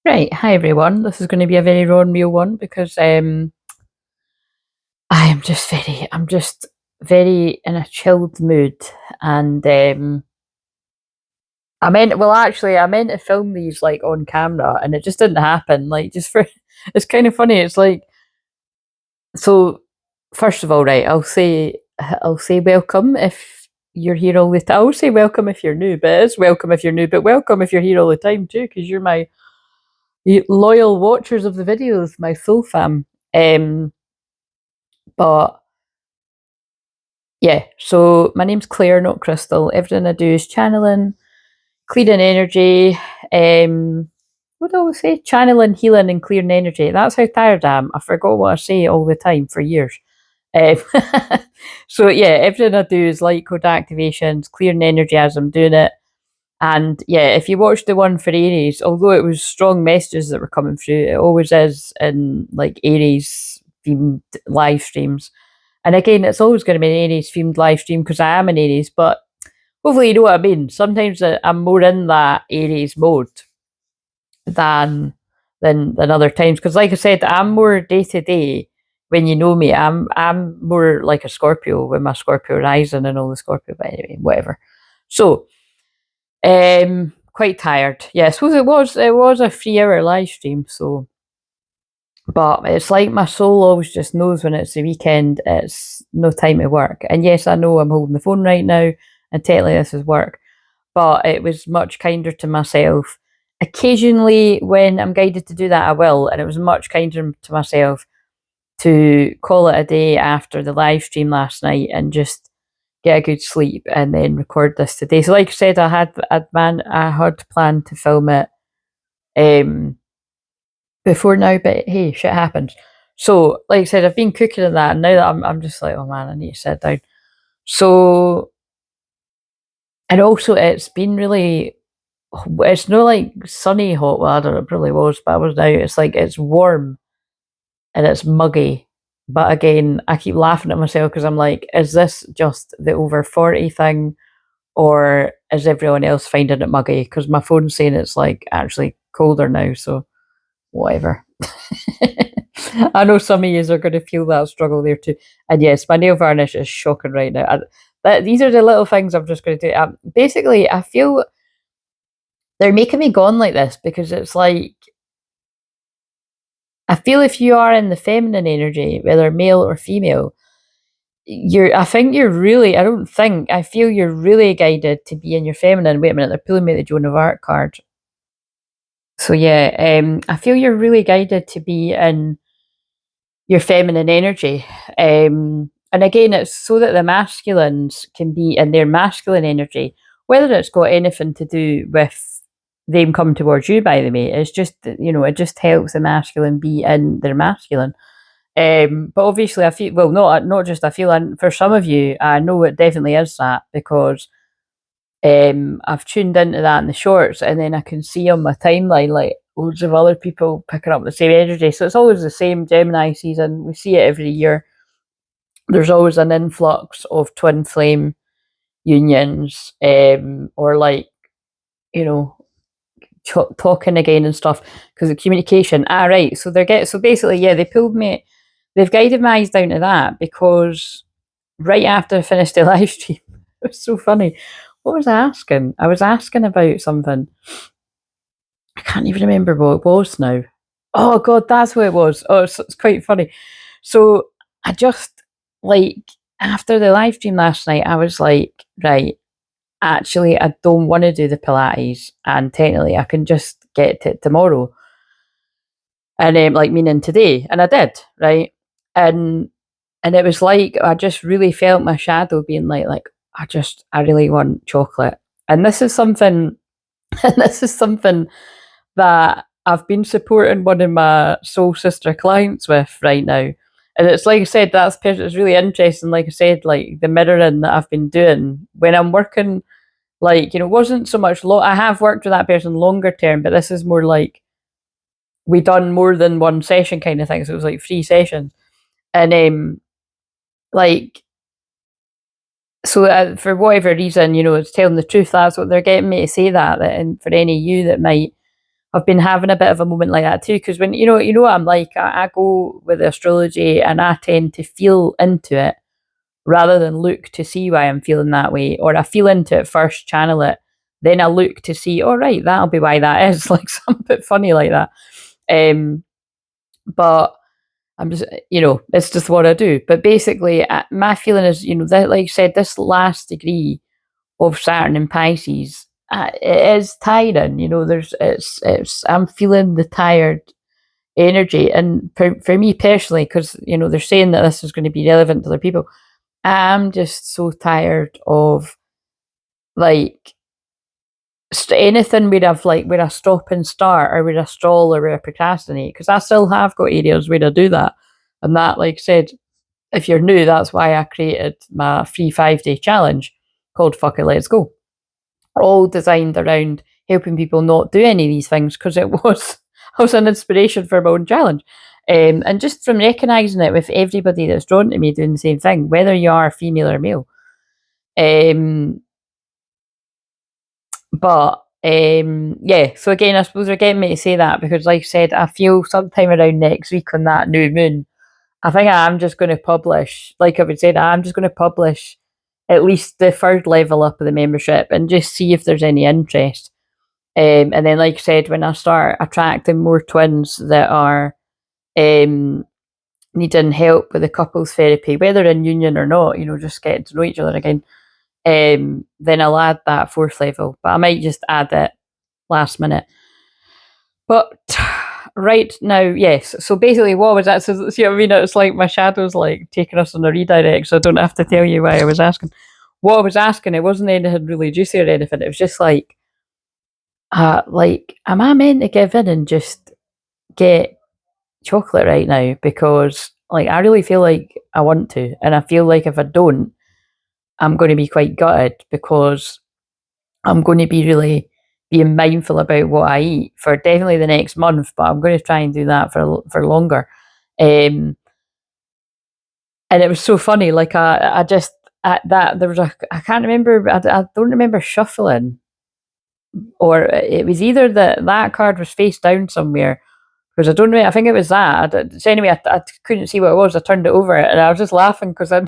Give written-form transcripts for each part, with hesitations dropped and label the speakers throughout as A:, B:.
A: Right, hi everyone. This is going to be a very raw and real one because I'm just very in a chilled mood, and I meant to film these like on camera, and it just didn't happen. Like, just for it's kind of funny. It's like so. First of all, right, I'll say welcome if you're here all the time. I'll say welcome if you're new, but it's welcome if you're new, but welcome if you're here all the time too, because you're my loyal watchers of the videos, my full fam. Um, but yeah, so my name's Claire, not Crystal. Everything I do is channeling, clearing energy. What do I always say? Channeling, healing, and clearing energy. That's how tired I am. I forgot what I say all the time for years. Um, so yeah, everything I do is light code activations, clearing energy as I'm doing it. And yeah, if you watch the one for Aries, although it was strong messages that were coming through, it always is in like Aries themed live streams. And again, it's always going to be an Aries themed live stream because I am an Aries, but hopefully you know what I mean. Sometimes I'm more in that Aries mode than than other times. Because like I said, I'm more day to day. When you know me, I'm more like a Scorpio with my Scorpio rising and all the Scorpio, but anyway, whatever. So quite tired. Yeah, I suppose it was a 3 hour live stream, so but it's like my soul always just knows when it's the weekend, it's no time to work. And yes, I know I'm holding the phone right now, and technically this is work, but it was much kinder to myself. Occasionally, when I'm guided to do that, I will, and it was much kinder to myself to call it a day after the live stream last night and just get a good sleep and then record this today. So, like I said, I had planned to film it um, before now, but hey, shit happens. So, like I said, I've been cooking and that, and now that I'm just like, oh man, I need to sit down. So, and also, it's been really, it's not like sunny hot weather. It probably was, but I was now. It's like it's warm and it's muggy. But again, I keep laughing at myself because I'm like, is this just the over 40 thing, or is everyone else finding it muggy? Because my phone's saying it's like actually colder now, so whatever. I know some of you are going to feel that struggle there too. And yes, my nail varnish is shocking right now. These are the little things I'm just going to do. Basically, I feel they're making me go on like this because it's like I feel if you are in the feminine energy, whether male or female, I think you're really, I don't think, I feel you're really guided to be in your feminine. Wait a minute, they're pulling me the Joan of Arc card. So yeah, I feel you're really guided to be in your feminine energy. And again, it's so that the masculines can be in their masculine energy, whether it's got anything to do with them coming towards you, by the way. It's just, it just helps the masculine be in their masculine. But obviously, I feel, well, not just I feel, and for some of you, I know it definitely is that because I've tuned into that in the shorts, and then I can see on my timeline like loads of other people picking up the same energy. So it's always the same Gemini season. We see it every year. There's always an influx of twin flame unions, or like you know talking again and stuff because of communication. Right. So so basically, yeah, they pulled me. They've guided my eyes down to that because right after I finished the live stream, it was so funny. What was I asking? I was asking about something. I can't even remember what it was now. Oh God, that's what it was. Oh, it's quite funny. So I just like after the live stream last night, I was like, right, actually, I don't want to do the Pilates, and technically, I can just get to it tomorrow, and like meaning today, and I did, right, and it was like I just really felt my shadow being like I really want chocolate, and this is something, and this is something that I've been supporting one of my soul sister clients with right now. And it's like I said, it's really interesting. Like I said, like the mirroring that I've been doing when I'm working, like, wasn't so much I have worked with that person longer term, but this is more like we done more than one session kind of thing. So it was like 3 sessions. And like so for whatever reason, it's telling the truth. That's what they're getting me to say that. And for any of you that might I've been having a bit of a moment like that too, because when you know what I'm like, I go with astrology and I tend to feel into it rather than look to see why I'm feeling that way, or I feel into it first, channel it, then I look to see, oh right, that'll be why that is. Like something a bit funny like that. But I'm just, it's just what I do. But basically, my feeling is, that, like I said, this last degree of Saturn in Pisces, it is tiring. I'm feeling the tired energy, and for me personally, because they're saying that this is going to be relevant to other people. I'm just so tired of like anything where I stop and start, or where I stall, or where I procrastinate, because I still have got areas where I do that. And that, like I said, if you're new, that's why I created my free 5-day challenge called Fuck It, Let's Go. All designed around helping people not do any of these things, because it was an inspiration for my own challenge. And just from recognising it with everybody that's drawn to me doing the same thing, whether you are female or male. Yeah, so again, I suppose they're getting me to say that because, like I said, I feel sometime around next week on that new moon, I think I'm just going to publish, like I would say, I'm just going to publish at least the third level up of the membership and just see if there's any interest. And then, like I said, when I start attracting more twins that are needing help with the couples therapy, whether in union or not, just getting to know each other again, then I'll add that fourth level. But I might just add it last minute. But right now, yes. So basically, what was that? So, see what I mean? It's like my shadow's like taking us on a redirect, so I don't have to tell you why I was asking. What I was asking, it wasn't anything really juicy or anything. It was just like, am I meant to give in and just get chocolate right now? Because like I really feel like I want to, and I feel like if I don't, I'm going to be quite gutted, because I'm going to be really being mindful about what I eat for definitely the next month, but I'm going to try and do that for longer. And it was so funny. Like I just at that there was I can't remember. I don't remember shuffling, or it was either that card was face down somewhere, because I don't know. I think it was that. So anyway, I couldn't see what it was. I turned it over, and I was just laughing because I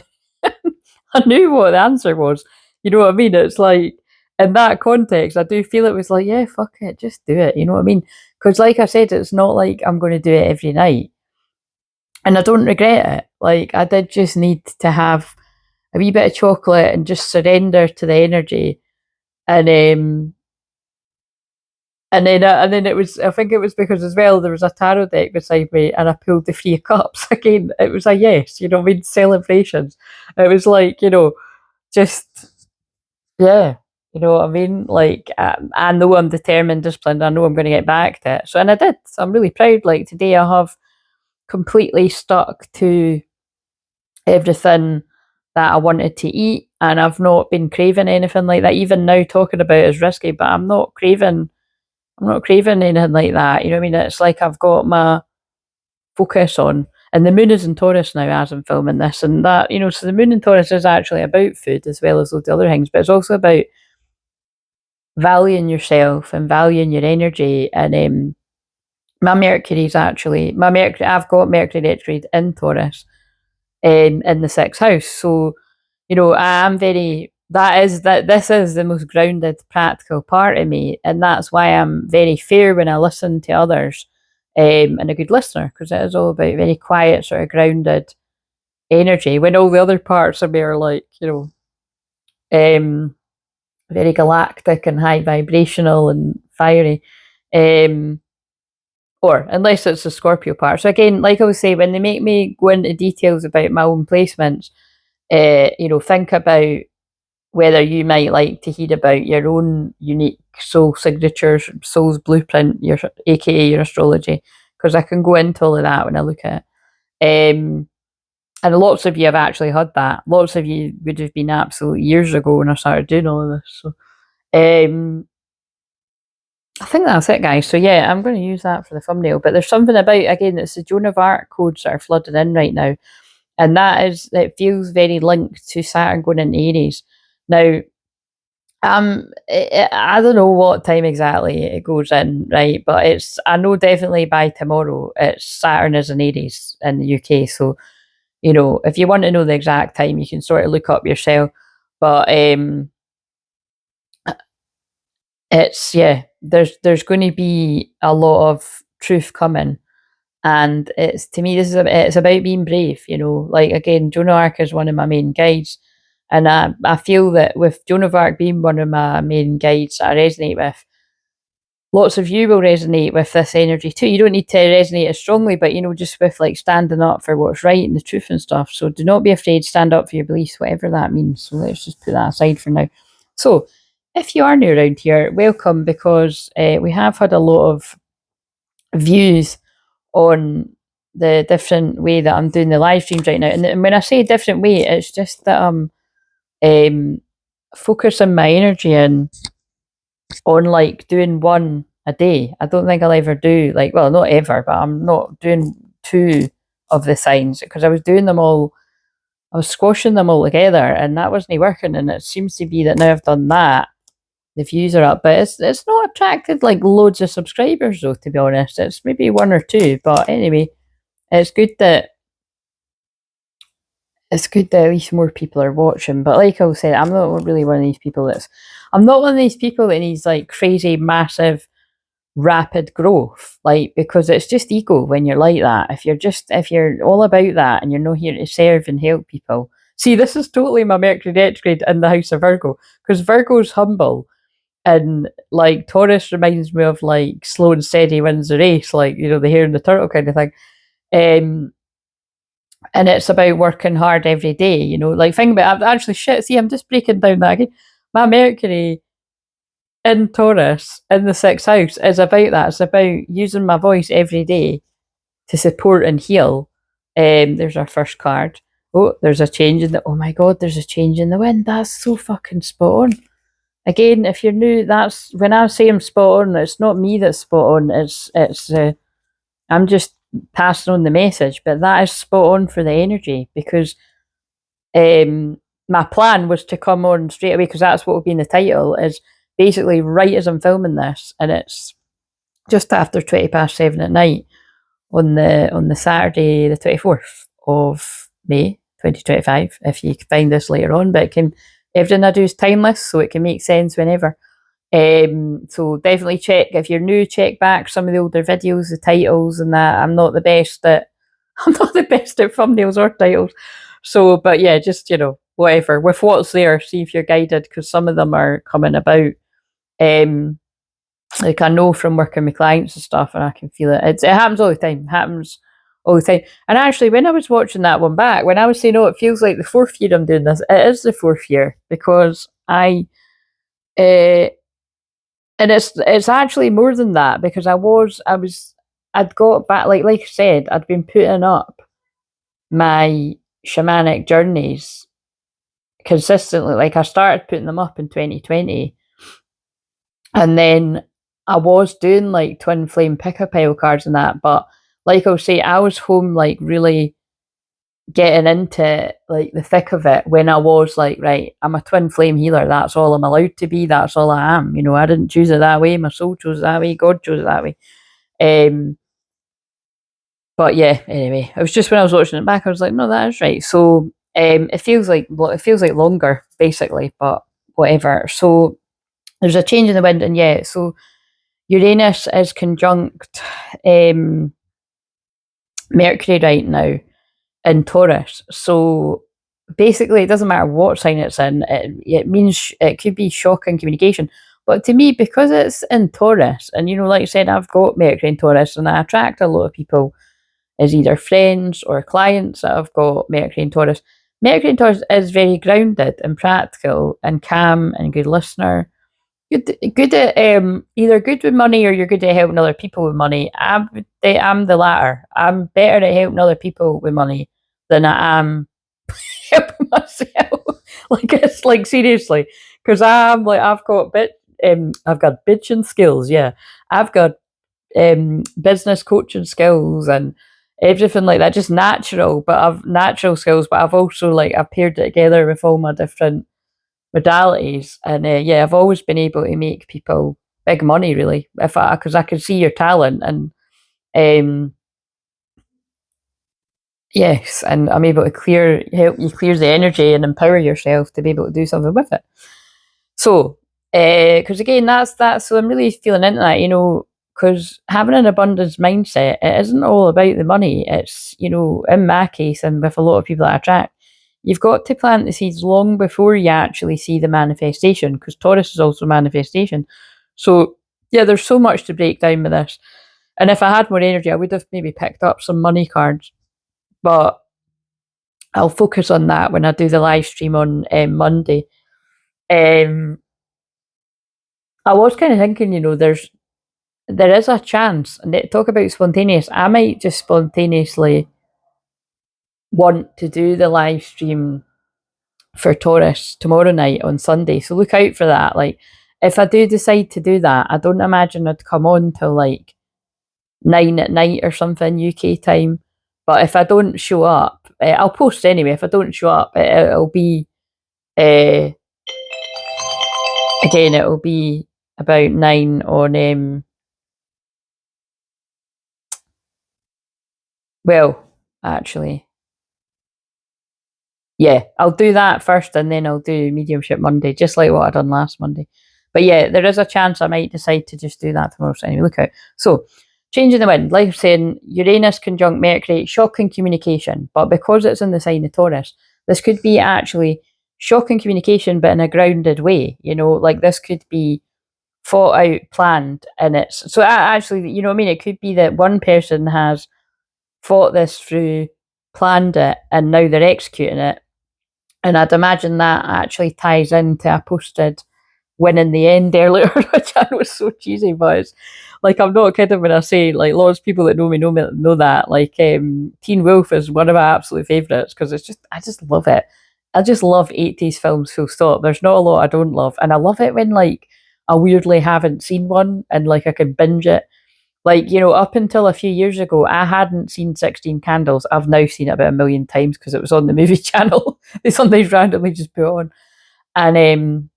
A: I knew what the answer was. You know what I mean? It's like, in that context, I do feel it was like, yeah, fuck it, just do it. You know what I mean? Because, like I said, it's not like I'm going to do it every night. And I don't regret it. Like, I did just need to have a wee bit of chocolate and just surrender to the energy. And then it was, I think it was because as well, there was a tarot deck beside me and I pulled the 3 of Cups. Again, it was a yes, what I mean, celebrations. It was like, just, yeah, what I mean? Like, I know I'm determined, disciplined, I know I'm going to get back to it. So, and I did. So I'm really proud. Like, today I have completely stuck to everything that I wanted to eat, and I've not been craving anything like that. Even now, talking about it is risky, but I'm not craving anything like that. You know what I mean? It's like I've got my focus on, and the moon is in Taurus now as I'm filming this, and that, so the moon in Taurus is actually about food as well as loads of other things, but it's also about valuing yourself and valuing your energy. And my Mercury's actually, I've got Mercury retrograde in Taurus, in the 6th house. So, I am this is the most grounded, practical part of me. And that's why I'm very fair when I listen to others, and a good listener, because it is all about very quiet, sort of grounded energy, when all the other parts of me are like, very galactic and high vibrational and fiery. Or unless it's the Scorpio part. So again, like I was saying, when they make me go into details about my own placements, think about whether you might like to hear about your own unique soul signatures, soul's blueprint, aka your astrology, because I can go into all of that when I look at it. And lots of you have actually had that. Lots of you would have been absolute years ago when I started doing all of this. So I think that's it, guys. So yeah, I'm going to use that for the thumbnail. But there's something about, again, it's the Joan of Arc codes that are flooding in right now. And it feels very linked to Saturn going into Aries. Now, I don't know what time exactly it goes in, right? But I know definitely by tomorrow it's Saturn is in Aries in the UK. So, if you want to know the exact time, you can sort of look up yourself. But it's, yeah, there's going to be a lot of truth coming. And it's, to me, it's about being brave, like, again, Joan of Arc is one of my main guides. And I feel that with Joan of Arc being one of my main guides that I resonate with, lots of you will resonate with this energy too. You don't need to resonate as strongly, but just with like standing up for what's right and the truth and stuff. So do not be afraid, stand up for your beliefs, whatever that means. So let's just put that aside for now. So if you are new around here, welcome, because we have had a lot of views on the different way that I'm doing the live streams right now. And when I say different way, it's just that I'm focusing my energy in on like doing one a day. I don't think I'll ever do, like, well, not ever, but I'm not doing two of the signs, because I was doing them all, I was squashing them all together, and that wasn't working. And it seems to be that now I've done that, the views are up, but it's not attracted like loads of subscribers though, to be honest. It's maybe one or two, but anyway, it's good that at least more people are watching. But like I said, I'm not really one of these people I'm not one of these people that needs like crazy, massive, rapid growth, like, because it's just ego when you're like that. If you're all about that and you're not here to serve and help people. See, this is totally my Mercury retrograde in the house of Virgo, because Virgo's humble, and like Taurus reminds me of like slow and steady wins the race, like, the hare and the turtle kind of thing. And it's about working hard every day, like, think about it. Actually, shit, see, I'm just breaking down that again. My Mercury in Taurus in the sixth house is about that. It's about using my voice every day to support and heal. There's our first card. Oh, there's a change in the, oh my god, there's a change in the wind. That's so fucking spot on. Again, if you're new, that's when I say I'm spot on, it's not me that's spot on. It's I'm just passing on the message, but that is spot on for the energy, because my plan was to come on straight away, because that's what will be in the title, is basically right as I'm filming this, and it's just after 7:20 at night on the Saturday, the 24th of May 2025. If you find this later on, but everything I do is timeless, so it can make sense whenever. So definitely check, if you're new, check back some of the older videos, the titles and that. I'm not the best at thumbnails or titles. So, but yeah, just, whatever. With what's there, see if you're guided, because some of them are coming about. Like, I know from working with clients and stuff, and I can feel it. It happens all the time. It happens all the time. And actually, when I was watching that one back, when I was saying, "Oh, it feels like the fourth year I'm doing this," it is the fourth year, because uh, and it's actually more than that, because I'd got back, like I said, I'd been putting up my shamanic journeys consistently. Like, I started putting them up in 2020, and then I was doing like Twinflame pick-a pile cards and that, but like I'll say, I was home, like, really getting into like the thick of it, when I was like, right, I'm a Twinflame healer, that's all I'm allowed to be, that's all I am. I didn't choose it that way, my soul chose it that way, God chose it that way. But yeah, anyway, it was just when I was watching it back, I was like, no, that is right. So it feels like longer, basically, but whatever. So there's a change in the wind, and yeah, so Uranus is conjunct Mercury right now in Taurus. So basically, it doesn't matter what sign it's in. It means it could be shocking communication. But to me, because it's in Taurus, and like I said, I've got Mercury in Taurus, and I attract a lot of people as either friends or clients that have got Mercury in Taurus. Mercury in Taurus is very grounded and practical and calm and good listener. Good at either good with money, or you're good at helping other people with money. I'm the latter. I'm better at helping other people with money than I am helping myself. Like, it's like, seriously, because I'm like, I've got bitching skills. Yeah, I've got business coaching skills and everything like that, just natural. But I've natural skills, but I've also, like, I've paired it together with all my different modalities. And yeah, I've always been able to make people big money, really, because I can see your talent, and um, yes, and I'm able to help you clear the energy and empower yourself to be able to do something with it. So, because again, that's so I'm really feeling into that, because having an abundance mindset, it isn't all about the money. It's, in my case, and with a lot of people that I attract, you've got to plant the seeds long before you actually see the manifestation, because Taurus is also manifestation. So, yeah, there's so much to break down with this. And if I had more energy, I would have maybe picked up some money cards, but I'll focus on that when I do the live stream on Monday. Um, I was kind of thinking, there is a chance, and talk about spontaneous. I might just spontaneously want to do the live stream for Taurus tomorrow night on Sunday. So look out for that. Like, if I do decide to do that, I don't imagine I'd come on till like 9 at night or something UK time. But if I don't show up, I'll post anyway. If I don't show up, it'll be uh, again. It'll be about 9 on. Well, actually, yeah, I'll do that first, and then I'll do mediumship Monday, just like what I done last Monday. But yeah, there is a chance I might decide to just do that tomorrow. So anyway, look out. So, changing the wind, like I'm saying, Uranus conjunct Mercury, shocking communication. But because it's in the sign of Taurus, this could be actually shocking communication, but in a grounded way. Like this could be thought out, planned, and it's so actually, you know what I mean. It could be that one person has thought this through, planned it, and now they're executing it. And I'd imagine that actually ties into I posted win in the end earlier, which I know is so cheesy, but it's like I'm not kidding when I say like lots of people that know that. Like Teen Wolf is one of my absolute favourites because I just love it. I just love 80s films full stop. There's not a lot I don't love. And I love it when like I weirdly haven't seen one and like I can binge it. Like, up until a few years ago, I hadn't seen 16 Candles. I've now seen it about a million times because it was on the movie channel. They sometimes randomly just put on. And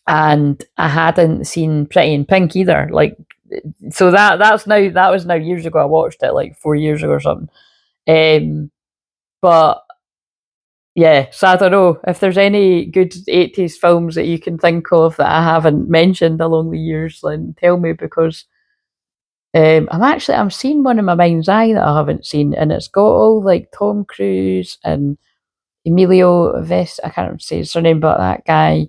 A: I hadn't seen Pretty in Pink either. Like, so that was now years ago. I watched it like 4 years ago or something. But yeah, so I don't know if there's any good 80s films that you can think of that I haven't mentioned along the years, then tell me because I'm seeing one in my mind's eye that I haven't seen, and it's got all like Tom Cruise and Emilio Vest. I can't say his surname, but that guy.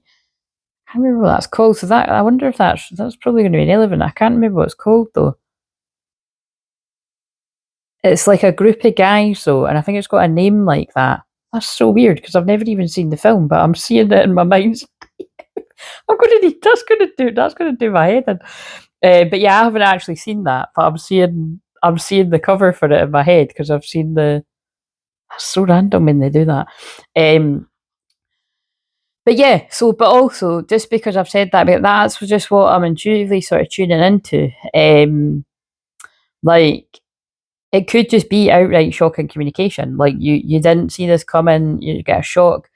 A: I can't remember what that's called. So that I wonder if that's probably going to be relevant. I can't remember what it's called though. It's like a group of guys though, and I think it's got a name like that. That's so weird because I've never even seen the film, but I'm seeing it in my mind's. I'm going to need that's going to do my head in. But yeah, I haven't actually seen that, but I'm seeing the cover for it in my head because I've seen the. That's so random when they do that. But yeah, but also just because I've said that, but that's just what I'm intuitively sort of tuning into. Like it could just be outright shocking communication. Like you didn't see this coming, you get a shock.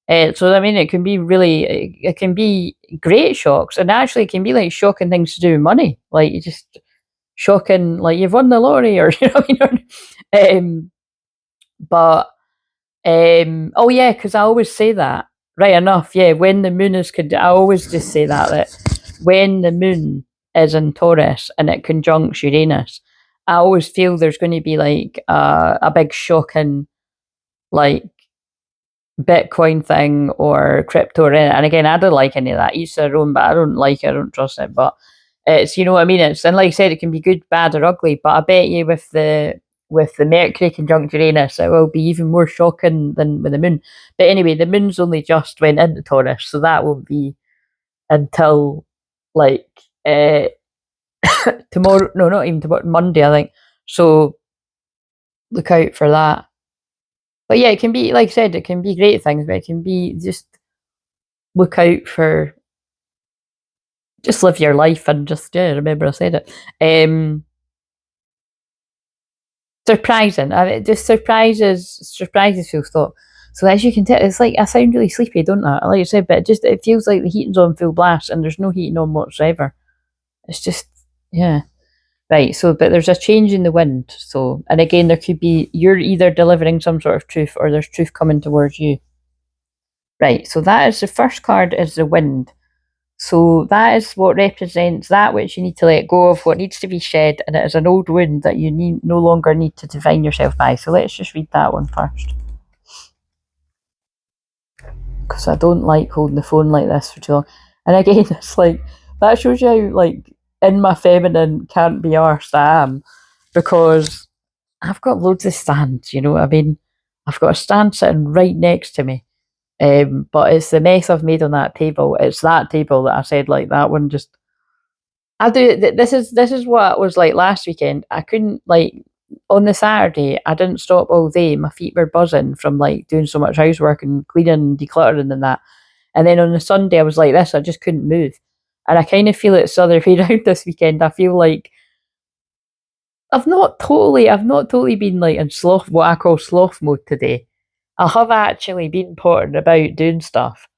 A: So I mean, it can be it can be great shocks, and actually, it can be like shocking things to do with money. Like you just shocking, like you've won the lottery, or you know what I mean. But oh yeah, because I always say that. Right enough, yeah. When the moon is, I always just say that when the moon is in Taurus and it conjuncts Uranus, I always feel there's going to be like a big shocking like Bitcoin thing or crypto or anything. And again, I don't like any of that. Each their own, but I don't like it. I don't trust it. But it's, you know what I mean. It's, and like I said, it can be good, bad, or ugly. But I bet you with the Mercury conjunct Uranus, it will be even more shocking than with the moon. But anyway, the moon's only just went into Taurus, so that won't be until like tomorrow. No, not even tomorrow. Monday, I think. So look out for that. But yeah, it can be, like I said, it can be great things, but it can be just look out for, just live your life and just, yeah, remember I said it. Surprising. Just surprises full stop. So as you can tell, it's like I sound really sleepy, don't I? Like I said, but it feels like the heating's on full blast and there's no heating on whatsoever. It's just, yeah. Right, so, but there's a change in the wind. So, and again, there could be, you're either delivering some sort of truth or there's truth coming towards you. Right, so that is the first card is the wind. So that is what represents that which you need to let go of, what needs to be shed, and it is an old wound that you no longer need to define yourself by. So let's just read that one first. Because I don't like holding the phone like this for too long. And again, it's like, that shows you how, like, in my feminine can't be arsed I am. Because I've got loads of stands, you know what I mean? I've got a stand sitting right next to me. But it's the mess I've made on that table. It's that table that I said, like, that one just. I do. This is what it was like last weekend. I couldn't, like, on the Saturday. I didn't stop all day. My feet were buzzing from, like, doing so much housework and cleaning and decluttering and that. And then on the Sunday, I was like this. I just couldn't move, and I kind of feel it's the other way around this weekend. I feel like I've not totally been, like, in sloth, what I call sloth mode today. I have actually been pottering about doing stuff.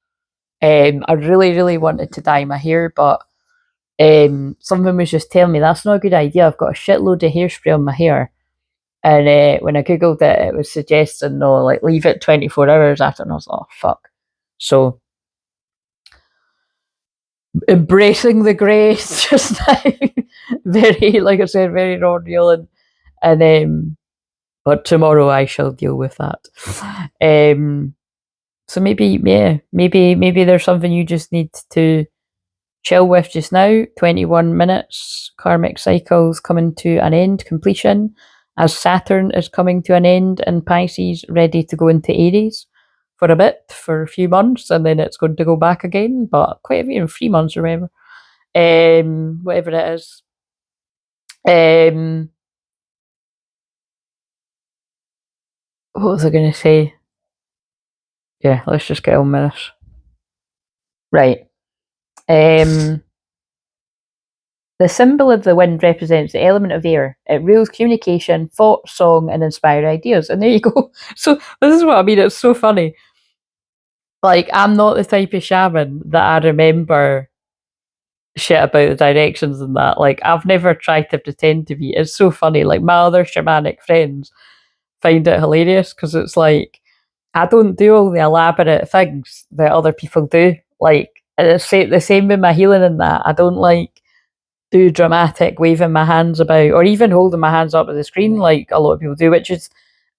A: I really wanted to dye my hair, but something was just telling me that's not a good idea. I've got a shitload of hairspray on my hair, and when I googled it, it was suggesting no, like, leave it 24 hours after, and I was like, oh fuck. So embracing the grace just now, very, like I said, very non-real, and but tomorrow I shall deal with that. So maybe there's something you just need to chill with just now. 21 minutes, karmic cycles coming to an end, completion, as Saturn is coming to an end in Pisces, ready to go into Aries for a bit, for a few months, and then it's going to go back again, but quite a few, 3 months, remember. Whatever it is. What was I going to say? Yeah, let's just get on with this. Right. The symbol of the wind represents the element of air. It rules communication, thought, song, and inspired ideas. And there you go. So this is what I mean. It's so funny. Like, I'm not the type of shaman that I remember shit about the directions and that. Like, I've never tried to pretend to be. It's so funny. Like, my other shamanic friends find it hilarious because it's like, I don't do all the elaborate things that other people do. Like, it's the same with my healing and that. I don't, like, do dramatic waving my hands about or even holding my hands up at the screen like a lot of people do, which is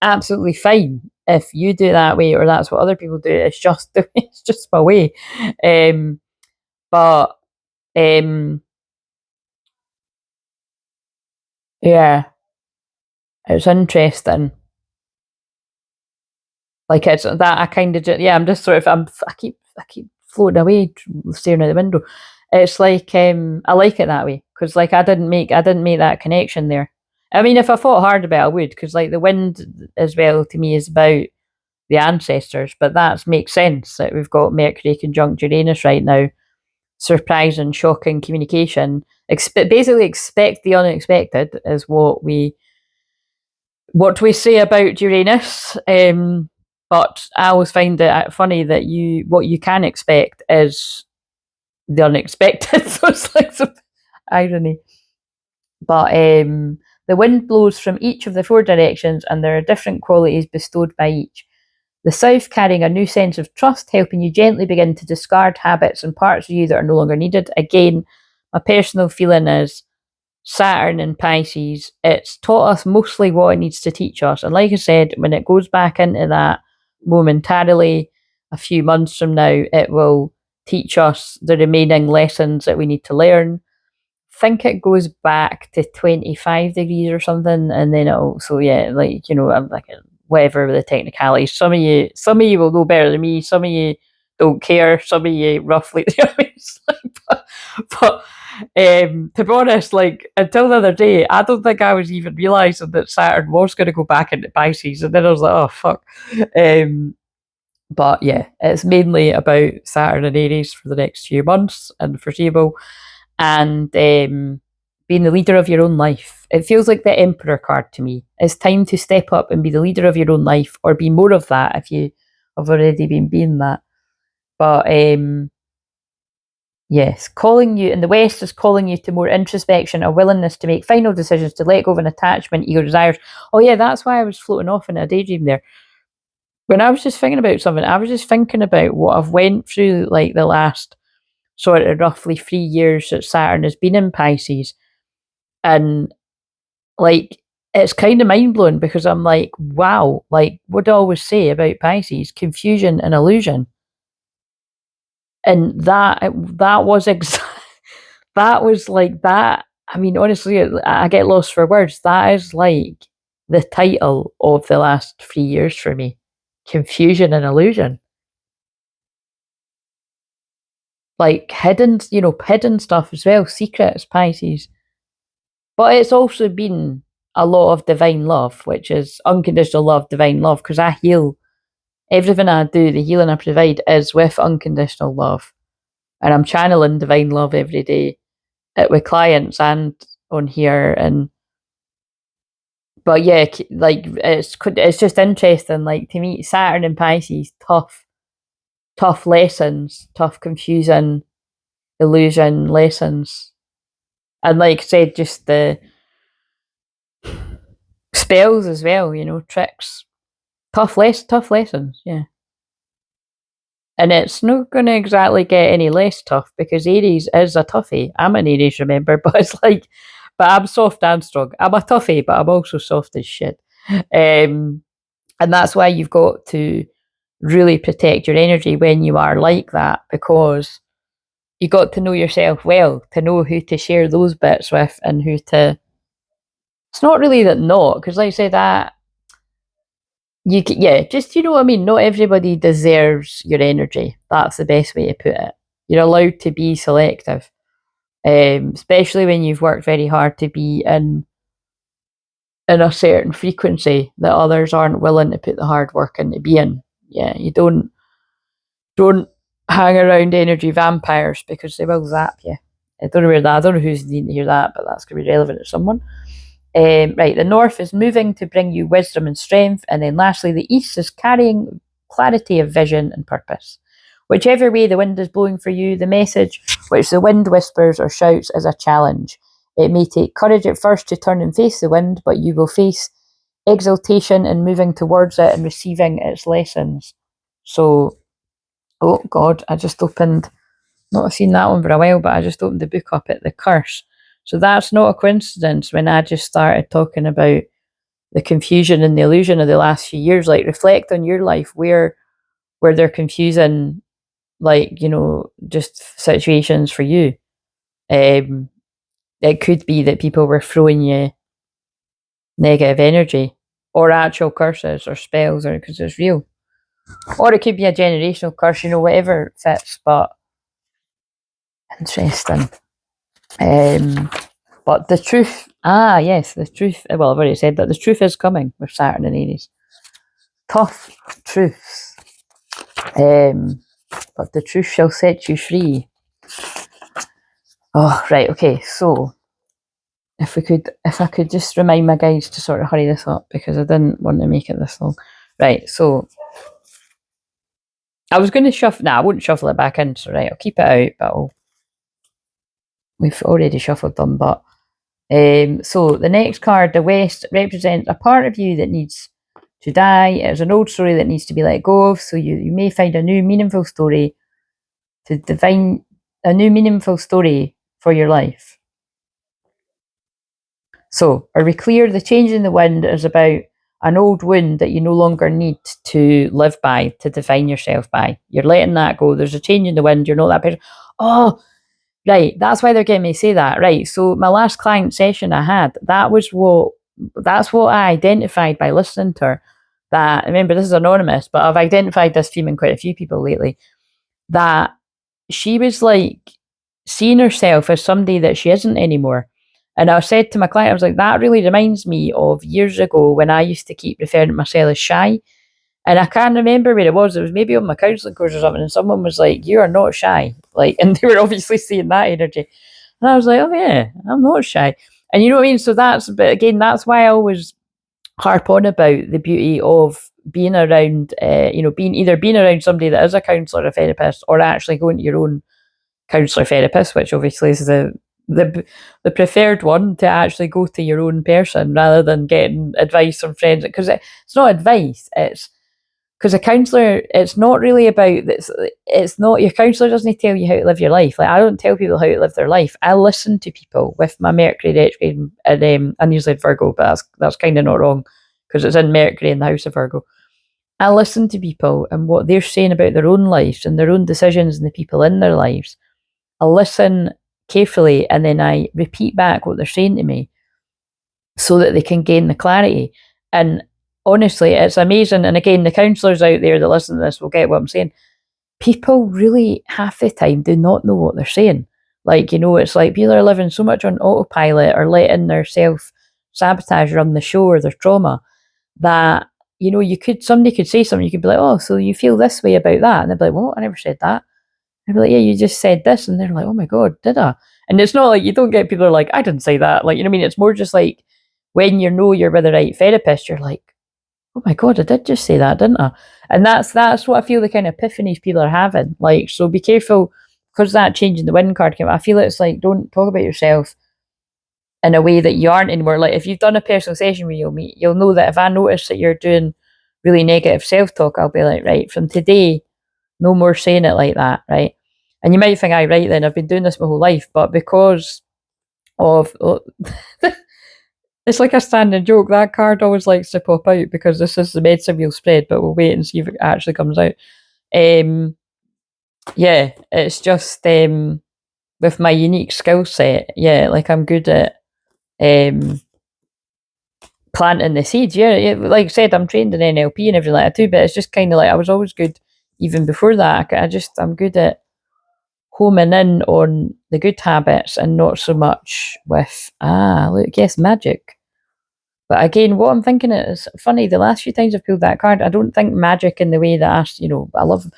A: absolutely fine if you do that way or that's what other people do. It's just it's just my way. But yeah, it's interesting. Like, it's that I kind of yeah, I'm just sort of I keep floating away, staring out the window. It's like I like it that way because, like, I didn't make that connection there. I mean, if I thought hard about it, I would, because, like, the wind as well to me is about the ancestors, but that makes sense that we've got Mercury conjunct Uranus right now, surprising, shocking communication. Basically, expect the unexpected is what we say about Uranus. But I always find it funny that what you can expect is the unexpected. So it's like some irony. But the wind blows from each of the four directions, and there are different qualities bestowed by each. The south carrying a new sense of trust, helping you gently begin to discard habits and parts of you that are no longer needed. Again, my personal feeling is Saturn and Pisces, it's taught us mostly what it needs to teach us. And like I said, when it goes back into that momentarily, a few months from now, it will teach us the remaining lessons that we need to learn. I think it goes back to 25 degrees or something, and then it'll, so yeah, like, you know, I'm like, whatever the technicalities. Some of you will know better than me. Some of you don't care. Some of you roughly. but to be honest, like, until the other day, I don't think I was even realizing that Saturn was going to go back into Pisces, and then I was like, oh fuck. But yeah, it's mainly about Saturn and Aries for the next few months and foreseeable, and being the leader of your own life. It feels like the Emperor card to me. It's time to step up and be the leader of your own life, or be more of that if you I've already been being that. But yes, calling you in the West is calling you to more introspection, a willingness to make final decisions, to let go of an attachment, ego desires. Oh yeah, that's why I was floating off in a daydream there. When I was just thinking about something, I was just thinking about what I've went through like the last sort of roughly 3 years that Saturn has been in Pisces. And like it's kind of mind blowing because I'm like, wow, like what do I always say about Pisces? Confusion and illusion. And that was that was like that. I mean, honestly, I get lost for words. That is like the title of the last 3 years for me. Confusion and illusion. Like hidden, hidden stuff as well, secrets, Pisces. But it's also been a lot of divine love, which is unconditional love, divine love, because I heal everything I do, the healing I provide is with unconditional love. And I'm channeling divine love every day with clients and on here. And but yeah, like it's just interesting, like to meet Saturn and Pisces, tough lessons, tough confusing illusion lessons. And like I said, just the spells as well, tricks. Tough lessons, yeah. And it's not going to exactly get any less tough because Aries is a toughie. I'm an Aries, remember, but it's like, but I'm soft and strong. I'm a toughie, but I'm also soft as shit. And that's why you've got to really protect your energy when you are like that, because you got to know yourself well to know who to share those bits with and who to. It's not really that not, because like I said, that just what I mean. Not everybody deserves your energy. That's the best way to put it. You're allowed to be selective, especially when you've worked very hard to be in a certain frequency that others aren't willing to put the hard work in to be in. Yeah, you don't hang around energy vampires because they will zap you. I don't know where that. I don't know who's needing to hear that, but that's going to be relevant to someone. Right, the north is moving to bring you wisdom and strength, and then lastly, the east is carrying clarity of vision and purpose. Whichever way the wind is blowing for you, the message which the wind whispers or shouts is a challenge. It may take courage at first to turn and face the wind, but you will face exaltation in moving towards it and receiving its lessons. So, oh God, I just opened, not seen that one for a while, but I just opened the book up at the curse. So that's not a coincidence when I just started talking about the confusion and the illusion of the last few years. Like, reflect on your life where they're confusing, like, just situations for you. It could be that people were throwing you negative energy or actual curses or spells, or because it's real. Or it could be a generational curse, whatever fits, but interesting. But the truth, yes, the truth, well, I've already said that the truth is coming with Saturn and Aries. Tough truths. But the truth shall set you free. Oh, right, okay, so if I could just remind my guys to sort of hurry this up because I didn't want to make it this long. Right, so I was going to shuffle, I wouldn't shuffle it back in, so right, I'll keep it out, but we've already shuffled them, but so the next card, the West, represents a part of you that needs to die. It's an old story that needs to be let go of. So you may find a new meaningful story to define a new meaningful story for your life. So are we clear? The change in the wind is about an old wound that you no longer need to live by, to define yourself by. You're letting that go. There's a change in the wind. You're not that person. Oh, right, that's why they're getting me to say that. Right, so my last client session I had, that's what I identified by listening to her. That, remember, this is anonymous, but I've identified this theme in quite a few people lately, that she was like seeing herself as somebody that she isn't anymore. And I said to my client, I was like, that really reminds me of years ago when I used to keep referring to myself as shy. And I can't remember where it was. It was maybe on my counselling course or something. And someone was like, "You are not shy." Like, and they were obviously seeing that energy. And I was like, "Oh yeah, I'm not shy." And you know what I mean? So but again, that's why I always harp on about the beauty of being around, being around somebody that is a counsellor or therapist, or actually going to your own counsellor therapist, which obviously is the preferred one, to actually go to your own person rather than getting advice from friends. Because it's not advice, it's because a counsellor, it's not really about, it's not, your counsellor doesn't tell you how to live your life. Like, I don't tell people how to live their life. I listen to people with my Mercury retrograde, and I usually Virgo, but that's kind of not wrong, because it's in Mercury in the house of Virgo. I listen to people and what they're saying about their own lives and their own decisions and the people in their lives. I listen carefully, and then I repeat back what they're saying to me so that they can gain the clarity. And honestly, it's amazing. And again, the counsellors out there that listen to this will get what I'm saying. People really, half the time, do not know what they're saying. Like, it's like people are living so much on autopilot or letting their self-sabotage run the show, or their trauma, that, somebody could say something, you could be like, oh, so you feel this way about that? And they'd be like, what? I never said that. I'd be like, yeah, you just said this. And they're like, oh my God, did I? And it's not like, you don't get people are like, I didn't say that. Like, it's more just like, when you're with the right therapist, you're like, oh my God, I did just say that, didn't I? And that's what I feel the kind of epiphanies people are having. Like, so be careful, because that changing the wind card came. I feel it's like, don't talk about yourself in a way that you aren't anymore. Like, if you've done a personal session with me, you'll know that if I notice that you're doing really negative self-talk, I'll be like, right, from today, no more saying it like that, right? And you might think, right, then I've been doing this my whole life, but because of it's like a standing joke. That card always likes to pop out because this is the medicine wheel spread, but we'll wait and see if it actually comes out. Yeah, it's just with my unique skill set, yeah, like I'm good at planting the seeds. Yeah, like I said, I'm trained in NLP and everything like that too, but it's just kind of like I was always good even before that. I'm good at homing in on the good habits and not so much with magic. But again, what I'm thinking is funny. The last few times I've pulled that card, I don't think magic in the way that I love,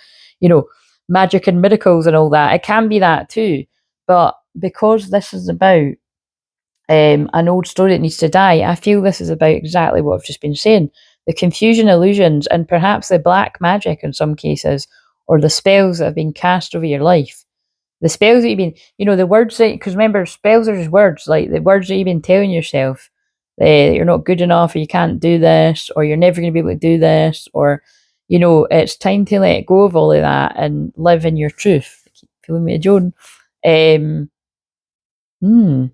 A: magic and miracles and all that. It can be that too, but because this is about an old story that needs to die, I feel this is about exactly what I've just been saying: the confusion, illusions, and perhaps the black magic in some cases, or the spells that have been cast over your life. The spells that you've been, the words that, because remember, spells are just words, like the words that you've been telling yourself. You're not good enough, or you can't do this, or you're never going to be able to do this, or, it's time to let go of all of that and live in your truth. I keep feeling me a Joan.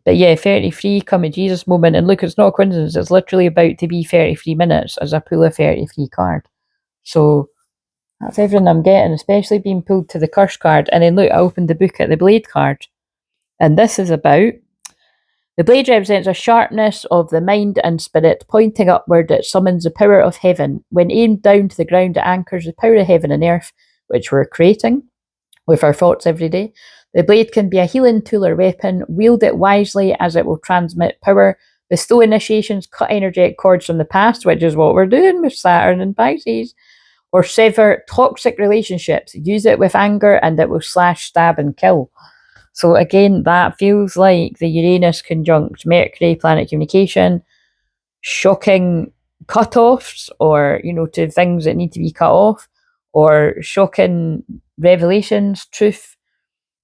A: But yeah, 33, come a Jesus moment. And look, it's not a coincidence. It's literally about to be 33 minutes as I pull a 33 card. So that's everything I'm getting, especially being pulled to the curse card. And then look, I opened the book at the blade card. And this is about, the blade represents a sharpness of the mind and spirit, pointing upward. It summons the power of heaven. When aimed down to the ground, it anchors the power of heaven and earth, which we're creating with our thoughts every day. The blade can be a healing tool or weapon. Wield it wisely, as it will transmit power, bestow initiations, cut energetic cords from the past, which is what we're doing with Saturn and Pisces, or sever toxic relationships. Use it with anger, and it will slash, stab, and kill. So again, that feels like the Uranus conjunct Mercury, planet communication, shocking cut-offs, or, to things that need to be cut off, or shocking revelations, truth,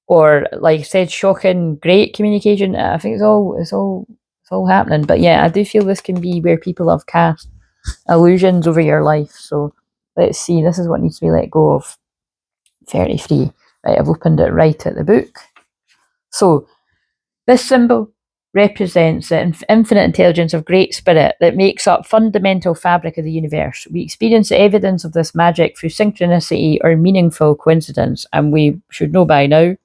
A: or, like I said, shocking great communication. I think it's all happening. But yeah, I do feel this can be where people have cast illusions over your life. So let's see, this is what needs to be let go of. 33. Right, I've opened it right at the book. So this symbol represents the infinite intelligence of great spirit that makes up fundamental fabric of the universe. We experience the evidence of this magic through synchronicity or meaningful coincidence, and we should know by now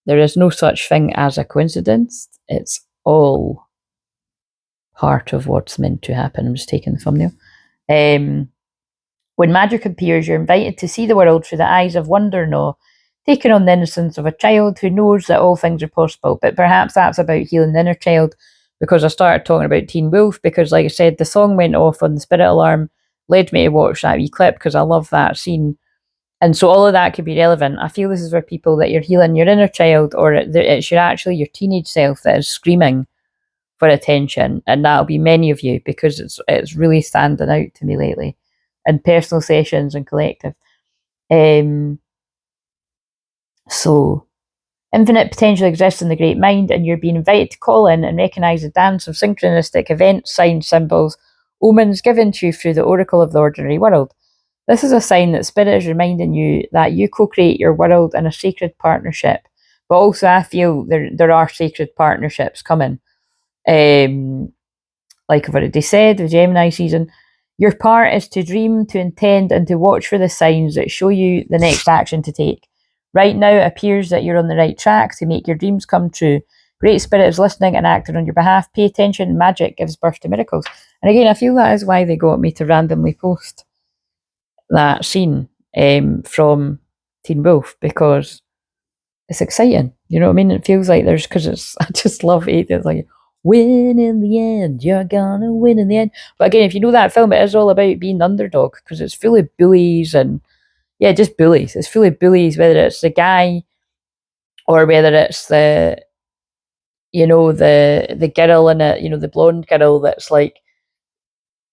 A: there is no such thing as a coincidence. It's all part of what's meant to happen. I'm just taking the thumbnail. When magic appears, you're invited to see the world through the eyes of wonder and awe, taking on the innocence of a child who knows that all things are possible. But perhaps that's about healing the inner child, because I started talking about Teen Wolf, because like I said, the song went off on the spirit alarm, led me to watch that wee clip because I love that scene. And so all of that could be relevant. I feel this is for people that you're healing your inner child, or it's actually your teenage self that is screaming for attention. And that'll be many of you, because it's really standing out to me lately. and personal sessions and collective. So infinite potential exists in the great mind, and you're being invited to call in and recognise the dance of synchronistic events, signs, symbols, omens given to you through the oracle of the ordinary world. This is a sign that Spirit is reminding you that you co-create your world in a sacred partnership. But also, I feel there are sacred partnerships coming. Like I've already said, the Gemini season, your part is to dream, to intend, and to watch for the signs that show you the next action to take. Right now, it appears that you're on the right track to make your dreams come true. Great Spirit is listening and acting on your behalf. Pay attention, magic gives birth to miracles. And again, I feel that is why they got me to randomly post that scene from Teen Wolf, because it's exciting. You know what I mean? It feels like there's, because it's, I just love it. It's like, win in the end, you're gonna win in the end. But again, if you know that film, it is all about being the underdog, because it's full of bullies and, yeah, just bullies. It's full of bullies, whether it's the guy or whether it's the, the girl in it, the blonde girl that's like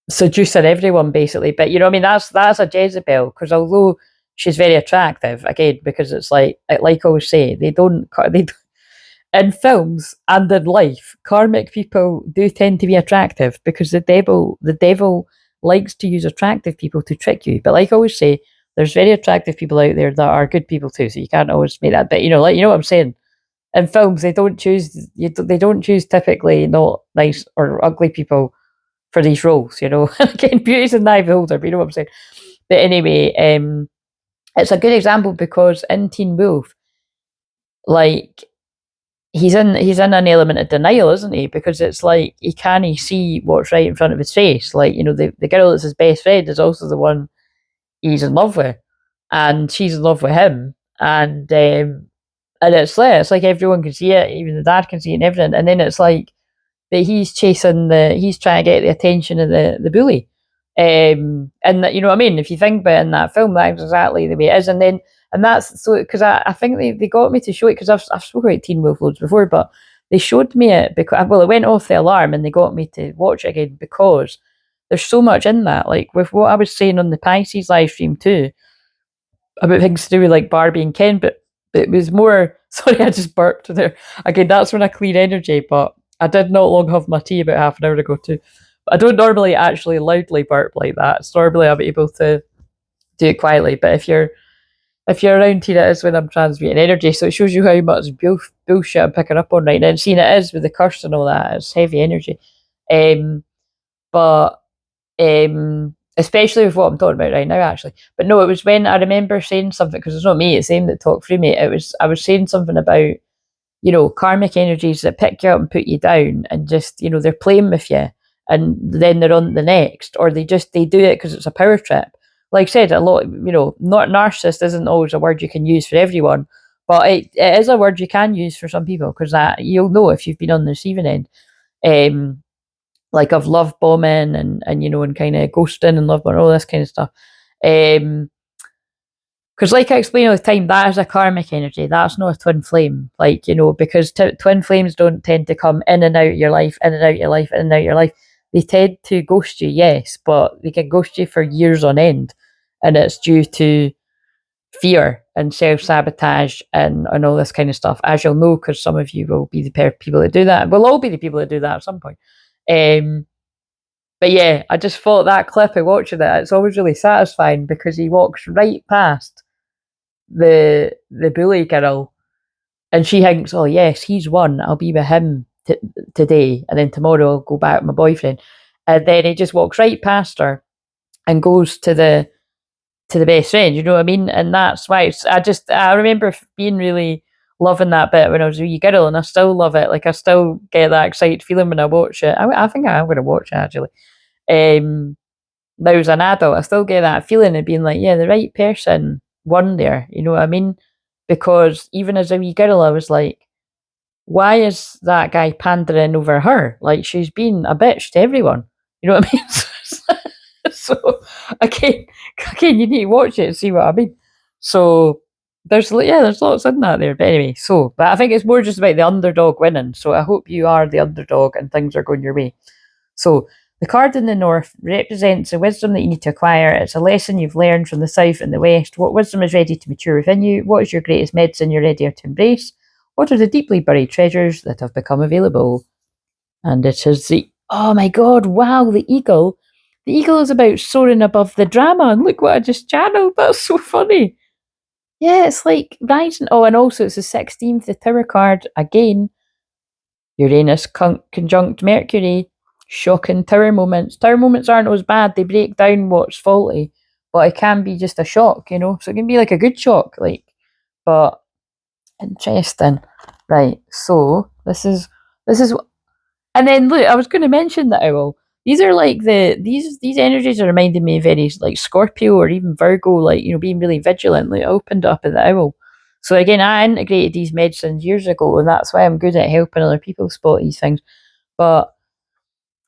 A: seducing everyone basically. But you know what I mean? That's a Jezebel, because although she's very attractive, again, because it's like I always say, they don't in films and in life, karmic people do tend to be attractive, because the devil likes to use attractive people to trick you. But like I always say, there's very attractive people out there that are good people too. So you can't always make that. But you know what I'm saying. In films, they don't choose. They don't choose typically not nice or ugly people for these roles. Again, beauty's in the eye of the beholder. But you know what I'm saying. But anyway, it's a good example, because in Teen Wolf, like, he's in an element of denial, isn't he? Because it's like he can't see what's right in front of his face. Like, the girl that's his best friend is also the one he's in love with, and she's in love with him, and it's like everyone can see it, even the dad can see it and everything. And then it's like, but he's he's trying to get the attention of the bully. And you know what I mean? If you think about it in that film, that's exactly the way it is. And that's so, because I think they got me to show it, because I've spoken about Teen Wolf loads before, but they showed me it because, well, it went off the alarm and they got me to watch it again, because there's so much in that. Like with what I was saying on the Pisces live stream too, about things to do with like Barbie and Ken, but it was more, sorry, I just burped there. Again, that's when I clean energy, but I did not long have my tea about half an hour ago too. But I don't normally actually loudly burp like that. So normally I'm able to do it quietly. But if you're around here, it is when I'm transmuting energy. So it shows you how much bullshit I'm picking up on right now. And seeing it is with the curse and all that, it's heavy energy. But especially with what I'm talking about right now, actually. But no, it was when I remember saying something, because it's not me, it's them that talk through me. I was saying something about, karmic energies that pick you up and put you down, and just, they're playing with you, and then they're on the next, or they do it because it's a power trip. Like I said, a lot, not narcissist isn't always a word you can use for everyone, but it is a word you can use for some people, because that you'll know if you've been on the receiving end. Like of love bombing and and kind of ghosting and love bombing, all this kind of stuff. Because like I explain all the time, that is a karmic energy. That's not a twin flame. Like, because twin flames don't tend to come in and out of your life, in and out of your life, in and out of your life. They tend to ghost you, yes, but they can ghost you for years on end. And it's due to fear and self-sabotage and all this kind of stuff, as you'll know, because some of you will be the people that do that. We'll all be the people that do that at some point. But yeah, I just thought that clip of watching it, it's always really satisfying, because he walks right past the bully girl, and she thinks, oh yes, he's won, I'll be with him today, and then tomorrow I'll go back with my boyfriend. And then he just walks right past her and goes to the best friend, you know what I mean? And that's why I remember being really loving that bit when I was a wee girl, and I still love it. Like, I still get that excited feeling when I watch it. I think I'm going to watch it, actually. Now as an adult, I still get that feeling of being like, yeah, the right person won there, you know what I mean? Because even as a wee girl, I was like, why is that guy pandering over her? Like, she's been a bitch to everyone, you know what I mean? So again, you need to watch it and see what I mean. So there's lots in that there. But anyway, but I think it's more just about the underdog winning. So I hope you are the underdog and things are going your way. So The card in the north represents the wisdom that you need to acquire. It's a lesson you've learned from the south and the west. What wisdom is ready to mature within you? What is your greatest medicine you're ready to embrace? What are the deeply buried treasures that have become available? And it is oh my god, wow, the eagle. The eagle is about soaring above the drama, and look what I just channeled. That's so funny. Yeah, it's like rising. Oh, and also it's the 16th, the Tower card again. Uranus conjunct Mercury. Shocking tower moments. Tower moments aren't always bad. They break down what's faulty, but it can be just a shock, you know. So it can be like a good shock, like. But interesting, right? So this is, and then look, I was going to mention the owl. These are like these energies are reminding me very like Scorpio or even Virgo, like being really vigilant. Like I opened up at the owl. So again, I integrated these medicines years ago, and that's why I'm good at helping other people spot these things. But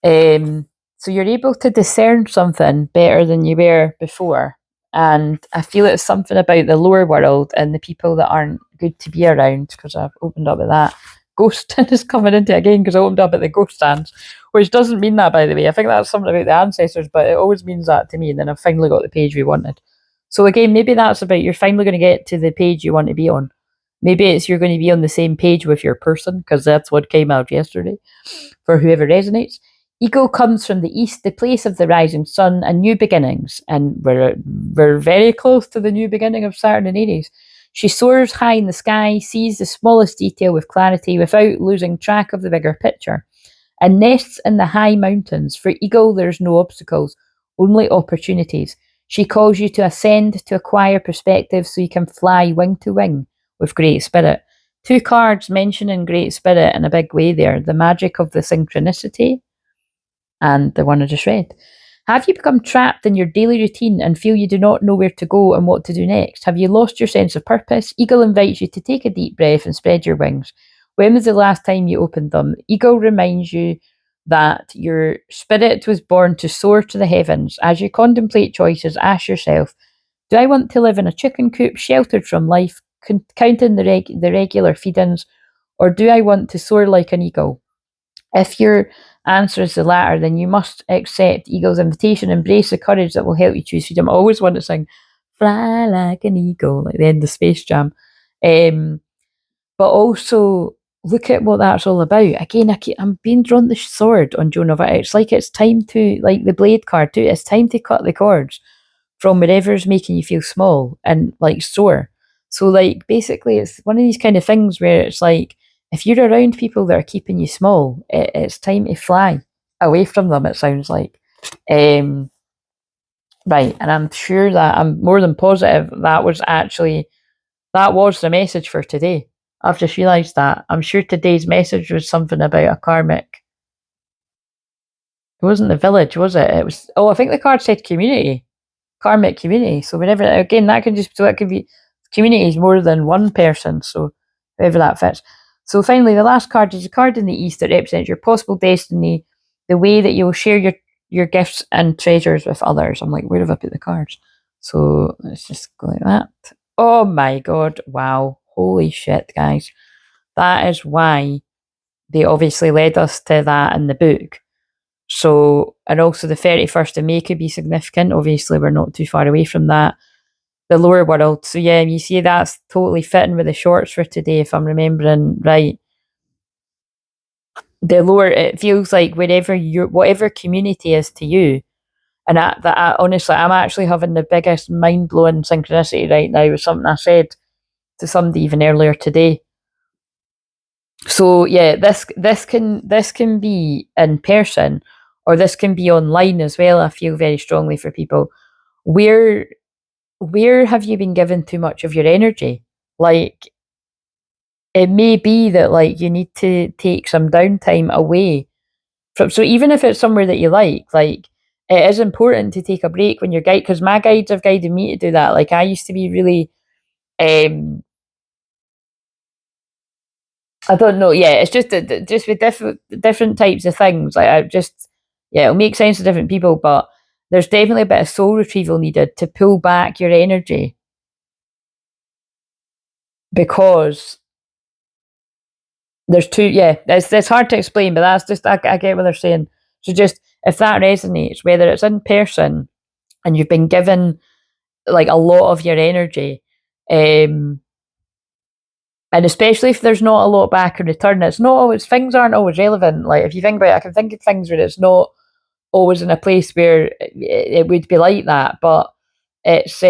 A: so you're able to discern something better than you were before. And I feel it's something about the lower world and the people that aren't good to be around, because I've opened up at that. Ghost is coming into it again because I opened up at the ghost stands, which doesn't mean that, by the way. I think that's something about the ancestors, but it always means that to me. And then I've finally got the page we wanted. So again, maybe that's about you're finally going to get to the page you want to be on. Maybe it's you're going to be on the same page with your person, because that's what came out yesterday for whoever resonates. Ego comes from the east, the place of the rising sun and new beginnings. And we're very close to the new beginning of Saturn and Aries. She soars high in the sky, sees the smallest detail with clarity without losing track of the bigger picture, and nests in the high mountains. For Ego, there's no obstacles, only opportunities. She calls you to ascend, to acquire perspective so you can fly wing to wing with great spirit. Two cards mentioning great spirit in a big way there. The magic of the synchronicity and the one I just read. Have you become trapped in your daily routine and feel you do not know where to go and what to do next? Have you lost your sense of purpose? Eagle invites you to take a deep breath and spread your wings. When was the last time you opened them? Eagle reminds you that your spirit was born to soar to the heavens. As you contemplate choices, ask yourself, do I want to live in a chicken coop sheltered from life, counting the regular feedings, or do I want to soar like an eagle? If your answer is the latter, then you must accept Eagle's invitation, embrace the courage that will help you choose freedom. I always want to sing Fly Like an Eagle, like the end of Space Jam. But also look at what that's all about. Again, I'm being drawn the sword on Joan of Arc. It's like it's time to, like the blade card too, it's time to cut the cords from whatever's making you feel small and like sore. So like basically it's one of these kind of things where it's like if you're around people that are keeping you small, it's time to fly away from them, it sounds like. Right, and I'm sure that I'm more than positive that was the message for today. I've just realised that. I'm sure today's message was something about a karmic. It wasn't the village, was it? It was I think the card said community. Karmic community. So whenever again that can just so that could be communities more than one person. So whoever that fits. So finally, the last card is a card in the east that represents your possible destiny, the way that you'll share your gifts and treasures with others. I'm like, where have I put the cards? So let's just go like that. Oh my god! Wow! Holy shit, guys! That is why they obviously led us to that in the book. So, and also the 31st of May could be significant. Obviously, we're not too far away from that. The lower world. So, yeah, you see, that's totally fitting with the shorts for today, if I'm remembering right. The lower, it feels like whatever community is to you. And honestly, I'm actually having the biggest mind blowing synchronicity right now with something I said to somebody even earlier today. So yeah, this can be in person or this can be online as well. I feel very strongly for people. Where where have you been given too much of your energy? Like it may be that like you need to take some downtime away from, so even if it's somewhere that you like it is important to take a break when you're guide, because my guides have guided me to do that. Like I used to be really I don't know. Yeah, it's just just with different types of things. Like I just yeah, it'll make sense to different people, but there's definitely a bit of soul retrieval needed to pull back your energy because there's two. Yeah, it's hard to explain, but that's just I get what they're saying. So just if that resonates, whether it's in person and you've been given like a lot of your energy, and especially if there's not a lot back in return, it's not always, things aren't always relevant. Like if you think about it, I can think of things where it's not always in a place where it would be like that, but it's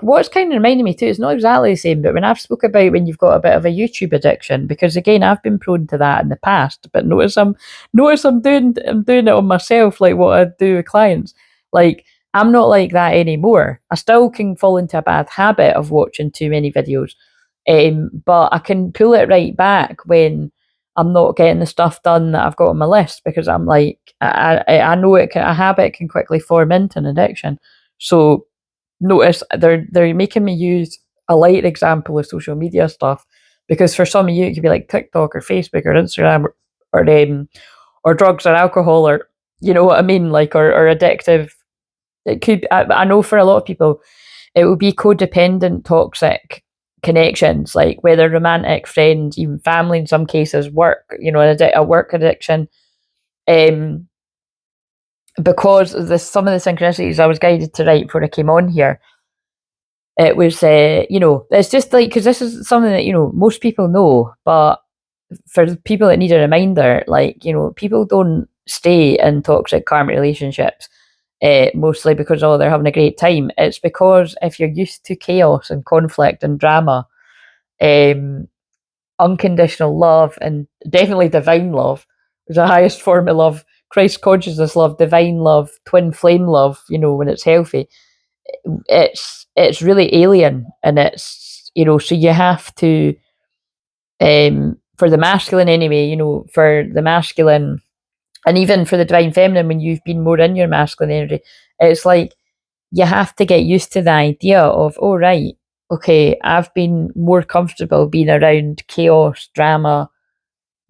A: what's kind of reminding me too, it's not exactly the same, but when I've spoke about when you've got a bit of a YouTube addiction, because again I've been prone to that in the past, but notice I'm doing it on myself, like what I do with clients. Like I'm not like that anymore. I still can fall into a bad habit of watching too many videos, but I can pull it right back when I'm not getting the stuff done that I've got on my list, because I'm like, I know a habit can quickly form into an addiction. So notice they're making me use a light example of social media stuff, because for some of you it could be like TikTok or Facebook or Instagram or drugs or alcohol, or you know what I mean, like or addictive. It could. I know for a lot of people it will be codependent, toxic connections, like whether romantic, friends, even family in some cases, work, you know, a work addiction. Um, because of this, some of the synchronicities I was guided to write before I came on here, it was, you know, it's just like, because this is something that, you know, most people know, but for people that need a reminder, like, you know, people don't stay in toxic karmic relationships. Mostly because, oh, they're having a great time. It's because if you're used to chaos and conflict and drama, um, unconditional love and definitely divine love is the highest form of love. Christ consciousness love, divine love, twin flame love. You know, when it's healthy, it's really alien, and it's, you know, so you have to, for the masculine anyway, you know, for the masculine, and even for the divine feminine, when you've been more in your masculine energy, it's like you have to get used to the idea of, oh, right, okay, I've been more comfortable being around chaos, drama,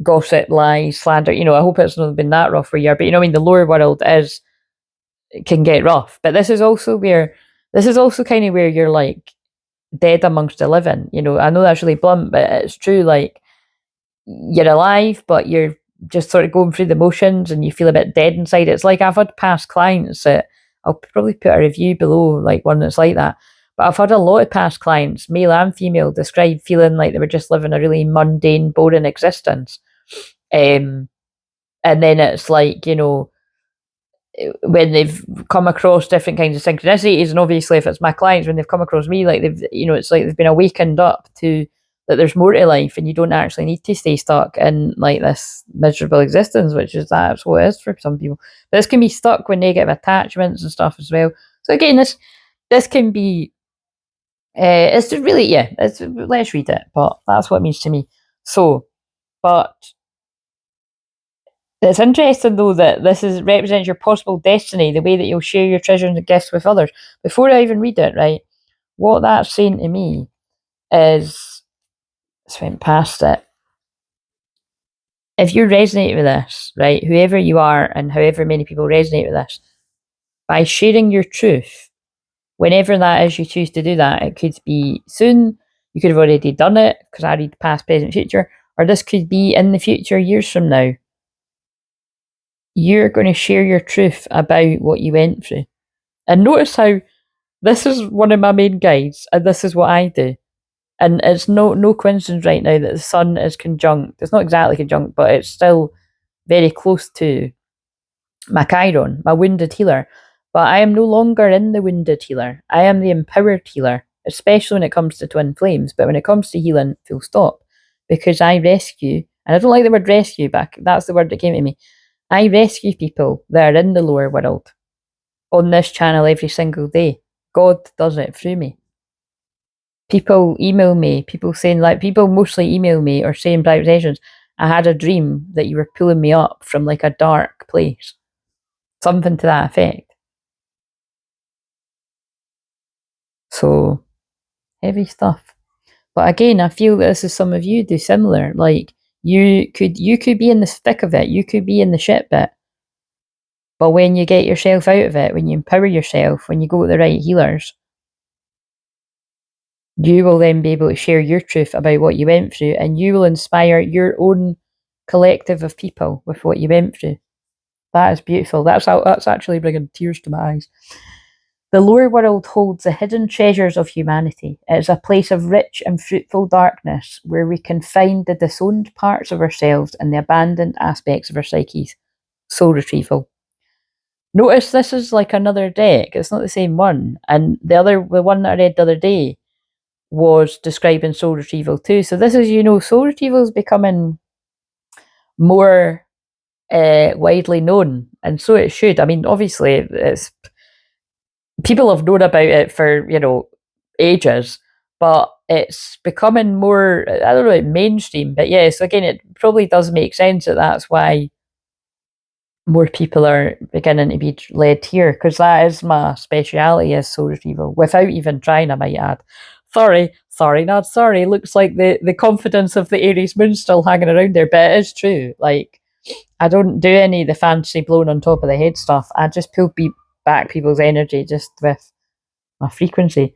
A: gossip, lies, slander. You know, I hope it's not been that rough for you, but you know, I mean, the lower world can get rough. But this is also kind of where you're like dead amongst the living. You know, I know that's really blunt, but it's true. Like you're alive, but you're just sort of going through the motions and you feel a bit dead inside. It's like I've had past clients that I'll probably put a review below, like one that's like that. But I've had a lot of past clients, male and female, describe feeling like they were just living a really mundane, boring existence. And then it's like, you know, when they've come across different kinds of synchronicities, and obviously if it's my clients, when they've come across me, like they've, you know, it's like they've been awakened up to that there's more to life, and you don't actually need to stay stuck in like this miserable existence, which is that's what it is for some people. But this can be stuck with negative attachments and stuff as well. So again, this can be, it's just really, yeah, let's read it, but that's what it means to me. So, but it's interesting though that this represents your possible destiny, the way that you'll share your treasures and gifts with others. Before I even read it, right, what that's saying to me is, let's went past it. If you resonate with this, right, whoever you are and however many people resonate with this, by sharing your truth, whenever that is you choose to do that, it could be soon, you could have already done it, because I read past, present, future, or this could be in the future, years from now. You're going to share your truth about what you went through. And notice how this is one of my main guides, and this is what I do. And it's no coincidence right now that the sun is conjunct. It's not exactly conjunct, but it's still very close to my Chiron, my wounded healer. But I am no longer in the wounded healer. I am the empowered healer, especially when it comes to twin flames. But when it comes to healing, full stop. Because I rescue, and I don't like the word rescue, but that's the word that came to me. I rescue people that are in the lower world on this channel every single day. God does it through me. People email me, people saying, like, people mostly email me or saying private sessions, I had a dream that you were pulling me up from like a dark place. Something to that effect. So, heavy stuff. But again, I feel that this is some of you do similar. Like, you could be in the thick of it, you could be in the shit bit. But when you get yourself out of it, when you empower yourself, when you go to the right healers, you will then be able to share your truth about what you went through, and you will inspire your own collective of people with what you went through. That is beautiful. That's actually bringing tears to my eyes. The lower world holds the hidden treasures of humanity. It is a place of rich and fruitful darkness where we can find the disowned parts of ourselves and the abandoned aspects of our psyches. Soul retrieval. Notice this is like another deck. It's not the same one. And the one that I read the other day was describing soul retrieval too. So this is, soul retrieval is becoming more widely known, and so it should. I mean, obviously, it's people have known about it for ages, but it's becoming more, I don't know, mainstream. But yeah, so again, it probably does make sense that that's why more people are beginning to be led here, because that is my speciality, is soul retrieval, without even trying, I might add. Sorry, not sorry. Looks like the confidence of the Aries moon still hanging around there, but it is true. Like, I don't do any of the fancy blown on top of the head stuff. I just back people's energy just with my frequency.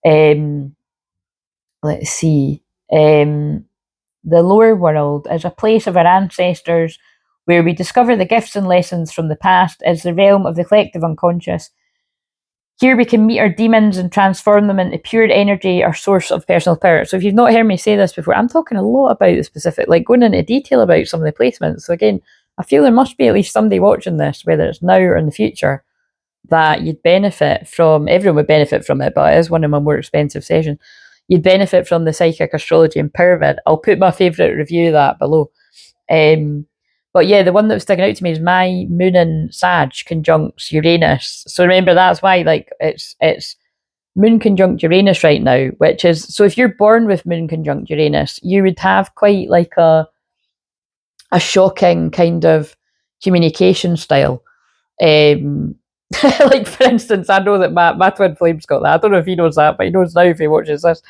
A: Let's see. The lower world is a place of our ancestors where we discover the gifts and lessons from the past as the realm of the collective unconscious. Here we can meet our demons and transform them into pure energy, our source of personal power. So if you've not heard me say this before, I'm talking a lot about the specific, like going into detail about some of the placements. So again, I feel there must be at least somebody watching this, whether it's now or in the future, that you'd benefit from. Everyone would benefit from it, but it is one of my more expensive sessions. You'd benefit from the Psychic Astrology Empowerment. I'll put my favourite review of that below. But yeah, the one that was sticking out to me is my moon in Sag conjuncts Uranus. So remember, that's why like it's moon conjunct Uranus right now, which is, so if you're born with moon conjunct Uranus, you would have quite like a shocking kind of communication style. Like for instance, I know that my twin flame's got that. I don't know if he knows that, but he knows now if he watches this.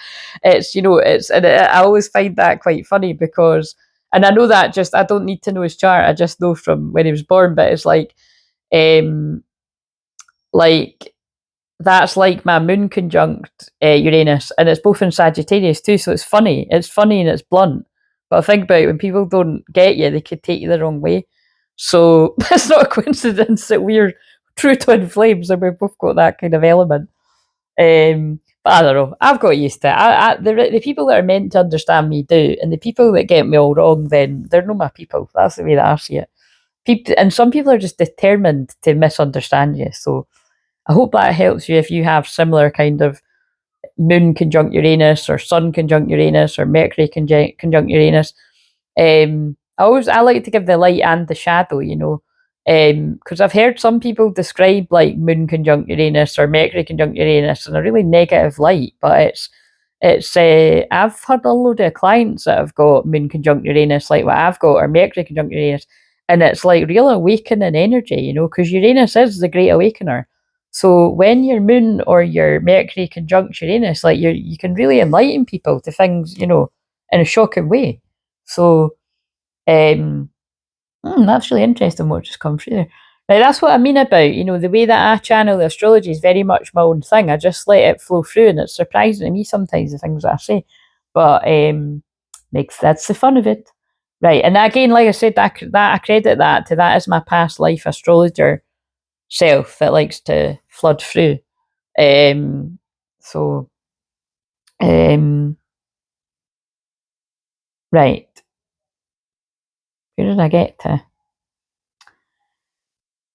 A: I always find that quite funny because, and I know that just, I don't need to know his chart. I just know from when he was born. But it's like that's like my moon conjunct Uranus, and it's both in Sagittarius too. So it's funny. It's funny and it's blunt. But I think about it, when people don't get you, they could take you the wrong way. So it's not a coincidence that we're true twin flames and we've both got that kind of element. But I don't know. I've got used to it. The people that are meant to understand me do, and the people that get me all wrong, then they're not my people. That's the way that I see it. And some people are just determined to misunderstand you. So I hope that helps you if you have similar kind of moon conjunct Uranus or sun conjunct Uranus or Mercury conjunct Uranus. I like to give the light and the shadow, because I've heard some people describe like moon conjunct Uranus or Mercury conjunct Uranus in a really negative light, but it's I've had a load of clients that have got moon conjunct Uranus like what I've got, or Mercury conjunct Uranus, and it's like real awakening energy, because Uranus is the great awakener. So when your moon or your Mercury conjunct Uranus, like you can really enlighten people to things, in a shocking way. So that's really interesting what just come through there. Now that's what I mean about, the way that I channel the astrology is very much my own thing. I just let it flow through, and it's surprising to me sometimes the things that I say. But that's the fun of it. Right. And again, like I said, that I credit that to that is my past life astrologer self that likes to flood through. So right. Where did I get to?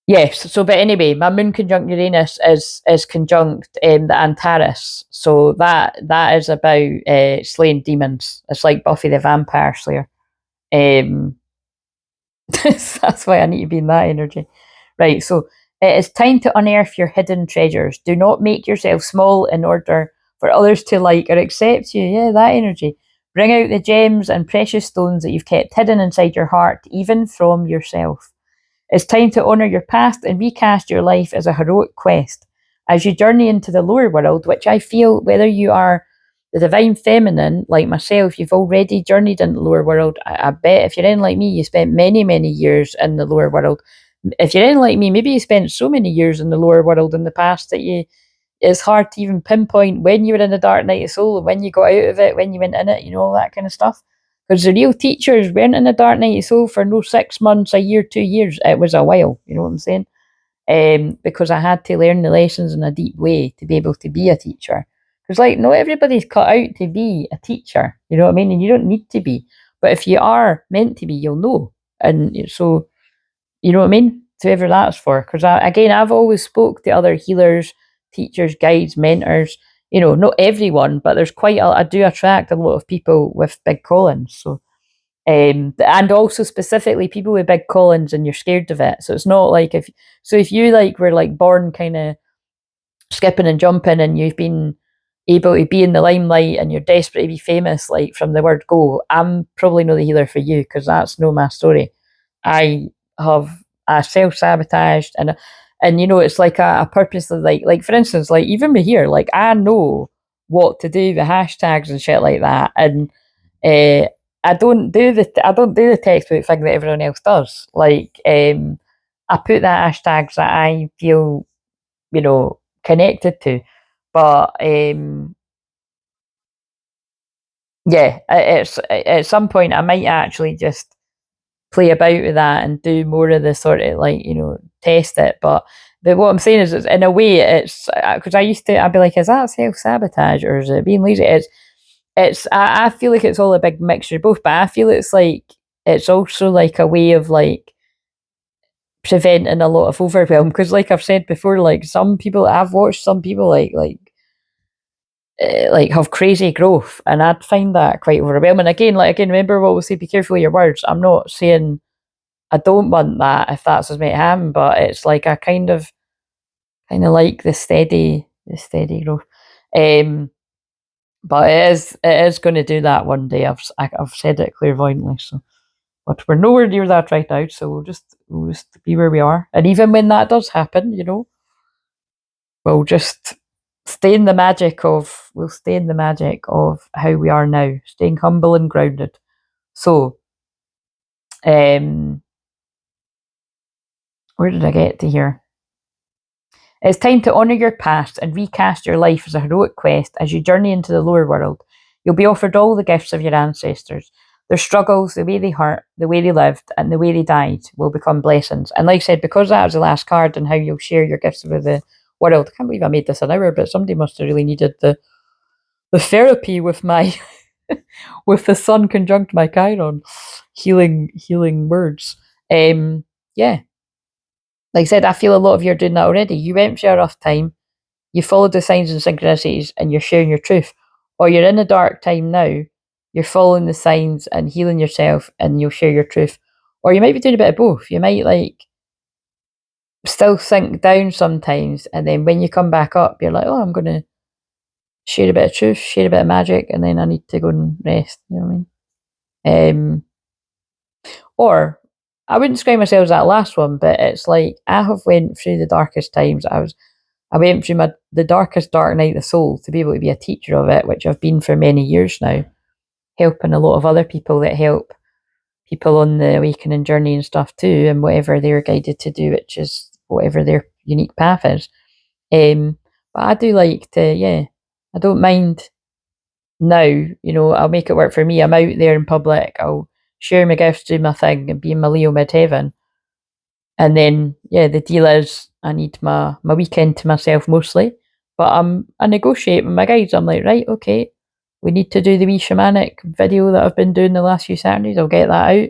A: Yes. So, but anyway, my moon conjunct Uranus is conjunct the Antares. So that is about slaying demons. It's like Buffy the Vampire Slayer. That's why I need to be in that energy. Right. So it is time to unearth your hidden treasures. Do not make yourself small in order for others to like or accept you. Yeah, that energy. Bring out the gems and precious stones that you've kept hidden inside your heart, even from yourself. It's time to honour your past and recast your life as a heroic quest. As you journey into the lower world, which I feel, whether you are the divine feminine like myself, you've already journeyed in the lower world. I bet if you're in like me, you spent many, many years in the lower world. If you're in like me, maybe you spent so many years in the lower world in the past that it's hard to even pinpoint when you were in the dark night of soul, when you got out of it, when you went in it, all that kind of stuff. Because the real teachers weren't in the dark night of the soul for no 6 months, a year, 2 years. It was a while. You know what I'm saying? Because I had to learn the lessons in a deep way to be able to be a teacher. Because, like, not everybody's cut out to be a teacher, you know what I mean? And you don't need to be. But if you are meant to be, you'll know. And so, you know what I mean? Whoever that's for. Because, again, I've always spoke to other healers, teachers, guides, mentors. You know, not everyone, but there's I do attract a lot of people with big callings. So, and also specifically people with big callings and you're scared of it. So it's not like if you like were like born kind of skipping and jumping and you've been able to be in the limelight and you're desperate to be famous, like from the word go, I'm probably not the healer for you because that's no my story. I have I self-sabotaged and you know it's like a purposely like for instance like even me here like I know what to do with hashtags and shit like that and uh, I don't do the textbook thing that everyone else does. Like I put that hashtags that I feel you know connected to, but yeah, it's at some point I might actually just play about with that and do more of the sort of like you know test it. But what I'm saying is, it's, in a way, it's because I'd be like, is that self sabotage or is it being lazy? I feel like it's all a big mixture of both, but I feel it's like it's also like a way of like preventing a lot of overwhelm because like I've said before, like some people I've watched some people like have crazy growth and I'd find that quite overwhelming. Again, remember what we say, be careful with your words. I'm not saying I don't want that if that's what's meant to happen, but it's like I kind of like the steady growth. Um but it is going to do that one day. I've said it clairvoyantly, so but we're nowhere near that right now. So we'll just be where we are, and even when that does happen, you know, we'll just we'll stay in the magic of how we are now, staying humble and grounded. So, um, where did I get to here? It's time to honour your past and recast your life as a heroic quest as you journey into the lower world. You'll be offered all the gifts of your ancestors. Their struggles, the way they hurt, the way they lived, and the way they died will become blessings. And like I said, because that was the last card and how you'll share your gifts with the world, I can't believe I made this an hour, but somebody must have really needed the therapy with my with the sun conjunct my Chiron, healing words. Yeah, like I said, I feel a lot of you are doing that already. You went through a rough time, you followed the signs and synchronicities, and you're sharing your truth. Or you're in a dark time now, you're following the signs and healing yourself, and you'll share your truth. Or you might be doing a bit of both. You might like still sink down sometimes, and then when you come back up, you're like, oh, I'm gonna share a bit of truth, share a bit of magic, and then I need to go and rest. You know what I mean? Or I wouldn't describe myself as that last one, but it's like I have went through the darkest times. I went through the darkest dark night of the soul to be able to be a teacher of it, which I've been for many years now, helping a lot of other people that help people on the awakening journey and stuff too, and whatever they're guided to do, which is whatever their unique path is. But I do like to, yeah, I don't mind now, you know, I'll make it work for me. I'm out there in public, I'll share my gifts, do my thing, and be in my Leo midheaven. And then, yeah, the deal is I need my weekend to myself mostly. But I negotiate with my guides. I'm like, right, okay, we need to do the wee shamanic video that I've been doing the last few Saturdays. I'll get that out,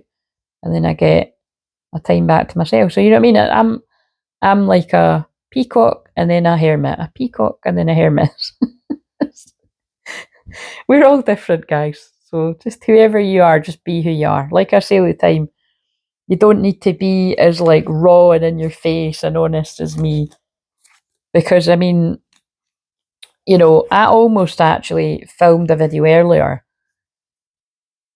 A: and then I get a time back to myself. So you know what I mean? I'm like a peacock and then a hermit, a peacock and then a hermit. We're all different, guys. So just whoever you are, just be who you are. Like I say all the time, you don't need to be as like raw and in your face and honest as me. Because I mean, you know, I almost actually filmed a video earlier.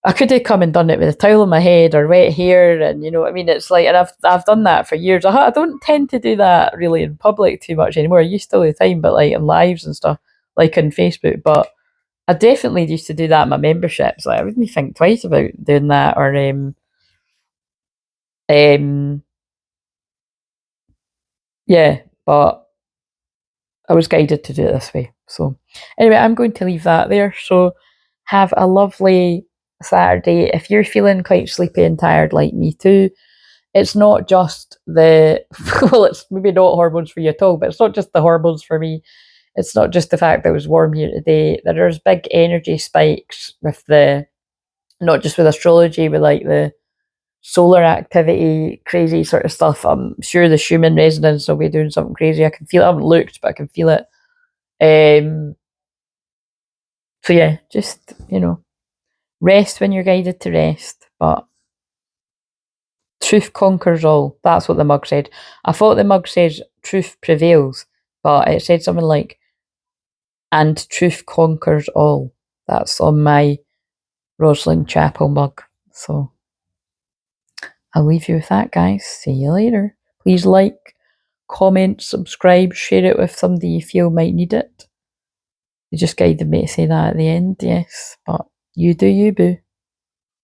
A: I could have come and done it with a towel on my head or wet hair, and you know what I mean. It's like, and I've done that for years. I don't tend to do that really in public too much anymore. I used to all the time, but like in lives and stuff, like on Facebook. But I definitely used to do that in my memberships. Like I wouldn't think twice about doing that. Or um, yeah. But I was guided to do it this way. So anyway, I'm going to leave that there. So have a lovely Saturday, if you're feeling quite sleepy and tired like me too, it's not just the, well, it's maybe not hormones for you at all, but it's not just the hormones for me. It's not just the fact that it was warm here today. There's big energy spikes with the, not just with astrology, with like the solar activity, crazy sort of stuff. I'm sure the Schumann resonance will be doing something crazy. I can feel it. I haven't looked, but I can feel it. So yeah, just, rest when you're guided to rest, but truth conquers all. That's what the mug said. I thought the mug says truth prevails, but it said something like, and truth conquers all. That's on my Rosalind Chapel mug. So I'll leave you with that, guys. See you later. Please like, comment, subscribe, share it with somebody you feel might need it. You just guided me to say that at the end, yes. But you do you, boo.